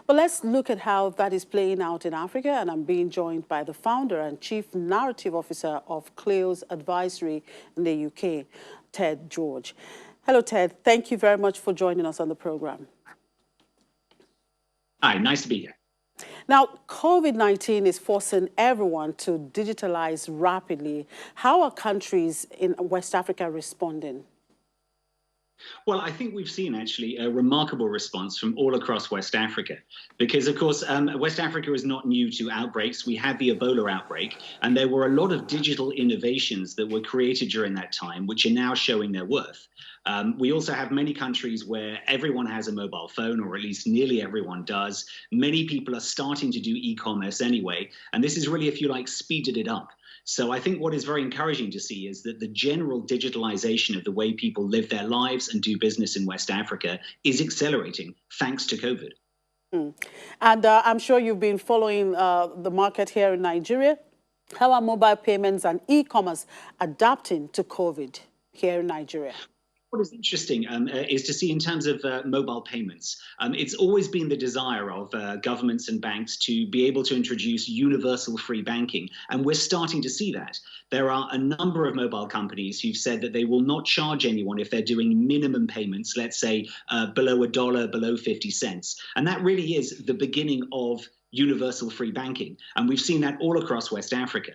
But let's look at how that is playing out in Africa, and I'm being joined by the founder and chief narrative officer of Clio's Advisory in the UK, Ted George. Hello, Ted. Thank you very much for joining us on the program. Hi, nice to be here. Now, COVID-19 is forcing everyone to digitalize rapidly. How are countries in West Africa responding? Well, I think we've seen actually a remarkable response from all across West Africa, because of course, West Africa is not new to outbreaks. We had the Ebola outbreak, and there were a lot of digital innovations that were created during that time, which are now showing their worth. We also have many countries where everyone has a mobile phone, or at least nearly everyone does. Many people are starting to do e-commerce anyway, and this is really, if you like, speeded it up. So I think what is very encouraging to see is that the general digitalization of the way people live their lives and do business in West Africa is accelerating thanks to COVID. And I'm sure you've been following the market here in Nigeria. How are mobile payments and e-commerce adapting to COVID here in Nigeria? What is interesting is to see in terms of mobile payments, it's always been the desire of governments and banks to be able to introduce universal free banking. And we're starting to see that. There are a number of mobile companies who've said that they will not charge anyone if they're doing minimum payments, let's say below $1, below 50 cents. And that really is the beginning of universal free banking. And we've seen that all across West Africa.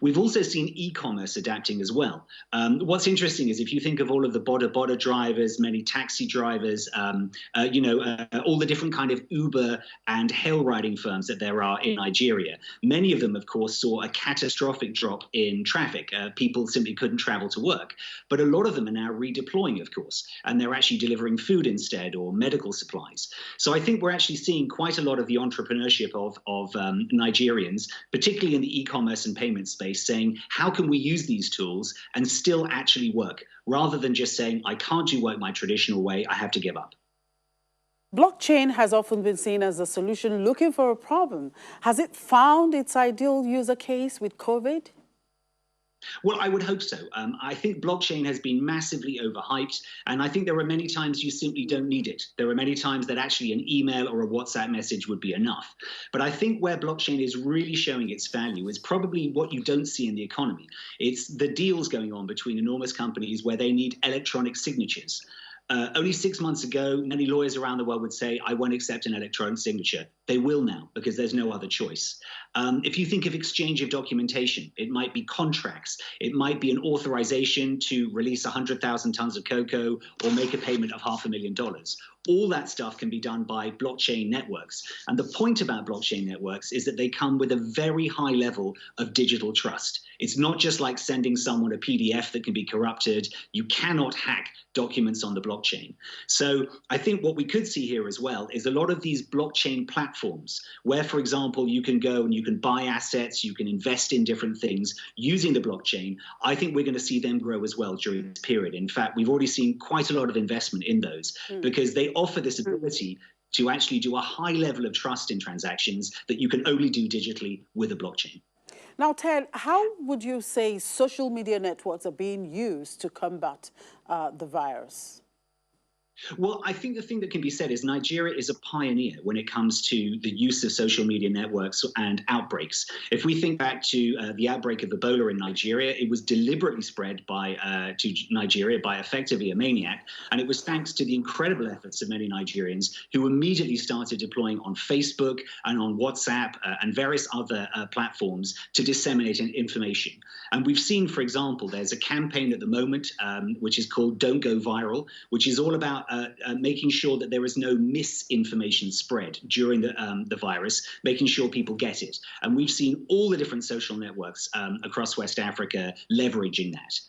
We've also seen e-commerce adapting as well. What's interesting is if you think of all of the boda drivers, many taxi drivers, all the different kind of Uber and hail riding firms that there are in Nigeria, many of them, of course, saw a catastrophic drop in traffic. People simply couldn't travel to work. But a lot of them are now redeploying, of course, and they're actually delivering food instead or medical supplies. So I think we're actually seeing quite a lot of the entrepreneurship of Nigerians, particularly in the e-commerce and payment space, saying, how can we use these tools and still actually work, rather than just saying, I can't do work my traditional way, I have to give up. Blockchain has often been seen as a solution looking for a problem. Has it found its ideal user case with COVID? Well, I would hope so. I think blockchain has been massively overhyped, and I think there are many times you simply don't need it. There are many times that actually an email or a WhatsApp message would be enough. But I think where blockchain is really showing its value is probably what you don't see in the economy. It's the deals going on between enormous companies where they need electronic signatures. Only 6 months ago, many lawyers around the world would say, I won't accept an electronic signature. They will now, because there's no other choice. If you think of exchange of documentation, it might be contracts. It might be an authorization to release 100,000 tons of cocoa or make a payment of $500,000. All that stuff can be done by blockchain networks. And the point about blockchain networks is that they come with a very high level of digital trust. It's not just like sending someone a PDF that can be corrupted. You cannot hack documents on the blockchain. So I think what we could see here as well is a lot of these blockchain platforms where, for example, you can go and you can buy assets, you can invest in different things using the blockchain. I think we're going to see them grow as well during this period. In fact, we've already seen quite a lot of investment in those because they offer this ability to actually do a high level of trust in transactions that you can only do digitally with a blockchain. Now, Ted, how would you say social media networks are being used to combat the virus? Well, I think the thing that can be said is Nigeria is a pioneer when it comes to the use of social media networks and outbreaks. If we think back to the outbreak of Ebola in Nigeria, it was deliberately spread to Nigeria by effectively a maniac. And it was thanks to the incredible efforts of many Nigerians who immediately started deploying on Facebook and on WhatsApp and various other platforms to disseminate information. And we've seen, for example, there's a campaign at the moment which is called Don't Go Viral, which is all about making sure that there is no misinformation spread during the virus, making sure people get it. And we've seen all the different social networks across West Africa leveraging that.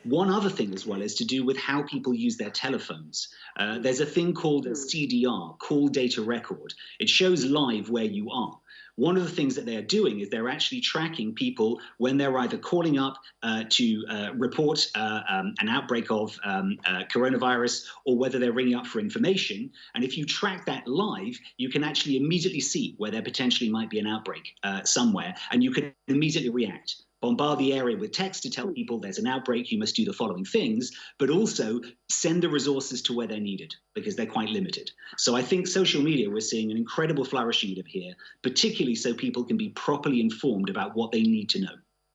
One other thing as well is to do with how people use their telephones. There's a thing called a CDR, Call Data Record. It shows live where you are. One of the things that they're doing is they're actually tracking people when they're either calling up to report an outbreak of coronavirus or whether they're ringing up for information. And if you track that live, you can actually immediately see where there potentially might be an outbreak somewhere, and you can immediately react. bombard the area with text to tell people there's an outbreak, you must do the following things, but also send the resources to where they're needed because they're quite limited. So I think social media, we're seeing an incredible flourishing of here, particularly so people can be properly informed about what they need to know.